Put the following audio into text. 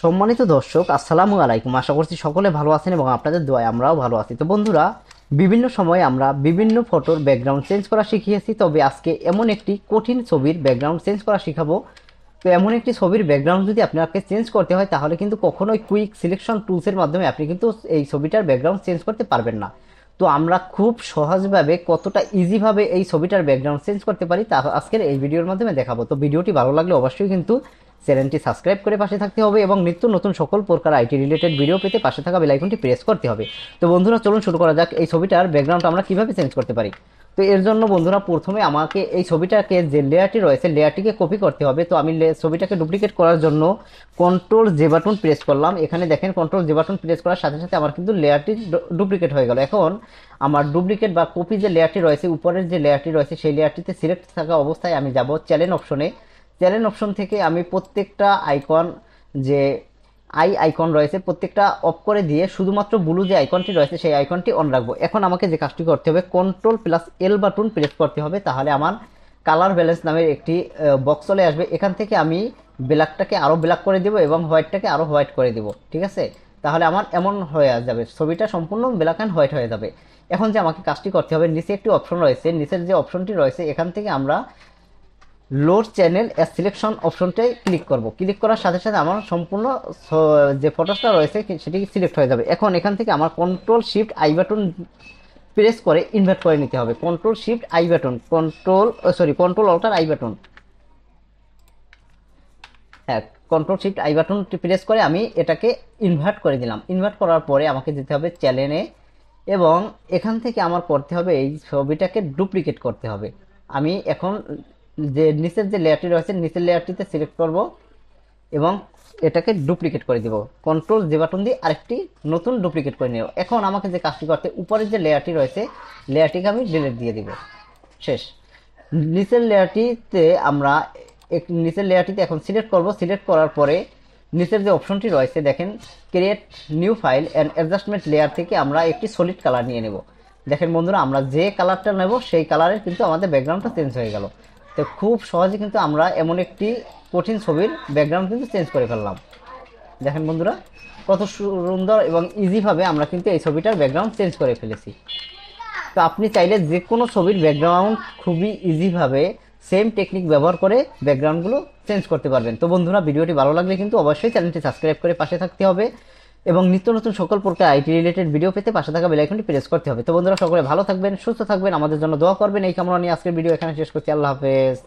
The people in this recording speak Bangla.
সম্মানিত দর্শক, আসসালামু আলাইকুম। আশা করছি সকলে ভালো আছেন এবং আপনাদের দোয়ায় আমরাও ভালো আছি। তো বন্ধুরা, বিভিন্ন সময় আমরা বিভিন্ন ফটোর ব্যাকগ্রাউন্ড চেঞ্জ করা শিখিয়েছি, তবে আজকে এমন একটি কঠিন ছবির ব্যাকগ্রাউন্ড চেঞ্জ করা শিখাবো। তো এমন একটি ছবির ব্যাকগ্রাউন্ড যদি আপনাকে চেঞ্জ করতে হয়, তাহলে কিন্তু কখনোই কুইক সিলেকশন টুলসের মাধ্যমে আপনি কিন্তু এই ছবিটার ব্যাকগ্রাউন্ড চেঞ্জ করতে পারবেন না। তো আমরা খুব সহজভাবে, কতটা ইজিভাবে এই ছবিটার ব্যাকগ্রাউন্ড চেঞ্জ করতে পারি তা আজকের এই ভিডিওর মাধ্যমে দেখাবো। তো ভিডিওটি ভালো লাগলে অবশ্যই কিন্তু চ্যানেলটি সাবস্ক্রাইব করে পাশে থাকতে হবে এবং নিত্য নতুন সকল প্রকার আইটি রিলেটেড ভিডিও পেতে পাশে থাকা বেল আইকনটি প্রেস করতে হবে। তো বন্ধুরা, চলুন শুরু করা যাক এই ছবিটার ব্যাকগ্রাউন্ড আমরা কিভাবে চেঞ্জ করতে পারি। তো এর জন্য বন্ধুরা, প্রথমে আমাকে এই ছবিটাকে যে লেয়ারটি রয়েছে লেয়ারটিকে কপি করতে হবে। তো আমি ছবিটাকে ডুপ্লিকেট করার জন্য কন্ট্রোল জে বাটন প্রেস করলাম। এখানে দেখেন, কন্ট্রোল জে বাটন প্রেস করার সাথে সাথে আমার কিন্তু লেয়ারটি ডুপ্লিকেট হয়ে গেল। এখন আমার ডুপ্লিকেট বা কপি যে লেয়ারটি রয়েছে, উপরের যে লেয়ারটি রয়েছে, সেই লেয়ারটিতে সিলেক্ট থাকা অবস্থায় আমি যাব চ্যানেল অপশনে। চ্যানেল অপশন থেকে আমি প্রত্যেকটা আইকন, যে আইকন রয়েছে, প্রত্যেকটা অফ করে দিয়ে শুধুমাত্র ব্লু যে আইকনটি রয়েছে সেই আইকনটি অন রাখবো। এখন আমাকে যে কাজটি করতে হবে, control plus L button press করতে হবে, তাহলে আমার কালার ব্যালেন্স নামের একটি বক্স চলে আসবে। এখান থেকে আমি ব্ল্যাকটাকে আরও ব্ল্যাক করে দিব এবং হোয়াইটটাকে আরও হোয়াইট করে দিব, ঠিক আছে? তাহলে আমার এমন হয়ে যাবে, ছবিটা সম্পূর্ণ ব্ল্যাক অ্যান্ড হোয়াইট হয়ে যাবে। এখন যে আমাকে কাজটি করতে হবে, নিচে একটি অপশন রয়েছে, নিচের যে অপশনটি রয়েছে এখান থেকে আমরা লোড চ্যানেল সিলেকশন অপশনটাই ক্লিক করব। ক্লিক করার সাথে সাথে আমার সম্পূর্ণ যে ফটোসটা রয়েছে সেটি সিলেক্ট হয়ে যাবে। এখন এখান থেকে আমার control shift I button press করে ইনভার্ট করে নিতে হবে। Control shift I button, control alter I button, হ্যাঁ, কন্ট্রোল শিফট আই বাটনটি প্রেস করে আমি এটাকে ইনভার্ট করে দিলাম। ইনভার্ট করার পরে আমাকে যেতে হবে চ্যানেলে এবং এখান থেকে আমার করতে হবে এই ছবিটাকে ডুপ্লিকেট করতে হবে। আমি এখন যে নিচের যে লেয়ারটি রয়েছে নিচের লেয়ারটিতে সিলেক্ট করব এবং এটাকে ডুপ্লিকেট করে দিব। কন্ট্রোল জে বাটন দিয়ে আরেকটি নতুন ডুপ্লিকেট করে নেব। এখন আমাকে যে কাজটি করতে, উপরের যে লেয়ারটি রয়েছে লেয়ারটিকে আমি ডিলিট দিয়ে দিব, শেষ। নিচের লেয়ারটিতে আমরা নিচের লেয়ারটিতে এখন সিলেক্ট করব। সিলেক্ট করার পরে নিচের যে অপশনটি রয়েছে দেখেন, create new file and adjustment layer থেকে আমরা একটি সলিড কালার নিয়ে নেব। দেখেন বন্ধুরা, আমরা যে কালারটা নেব সেই কালারের কিন্তু আমাদের ব্যাকগ্রাউন্ডটা চেঞ্জ হয়ে গেল। তো খুব সহজে কিন্তু আমরা এমন একটি কঠিন ছবির ব্যাকগ্রাউন্ড কিন্তু চেঞ্জ করে ফেললাম। দেখেন বন্ধুরা, কত সুন্দর এবং ইজিভাবে আমরা কিন্তু এই ছবিটার ব্যাকগ্রাউন্ড চেঞ্জ করে ফেলেছি। তো আপনি চাইলে যে কোনো ছবির ব্যাকগ্রাউন্ড খুবই ইজিভাবে সেম টেকনিক ব্যবহার করে ব্যাকগ্রাউন্ডগুলো চেঞ্জ করতে পারবেন। তো বন্ধুরা, ভিডিওটি ভালো লাগলে কিন্তু অবশ্যই চ্যানেলটি সাবস্ক্রাইব করে পাশে থাকতে হবে এবং নিত্য নতুন সকল প্রকার আইটি রিলেটেড ভিডিও পেতে পাশে থাকা বেল আইকনটি প্রেস করতে হবে। তো বন্ধুরা, সকলে ভালো থাকবেন, সুস্থ থাকবেন, আমাদের জন্য দোয়া করবেন, এই কামনা নিয়ে আজকের ভিডিও এখানে শেষ করছি। আল্লাহ হাফেজ।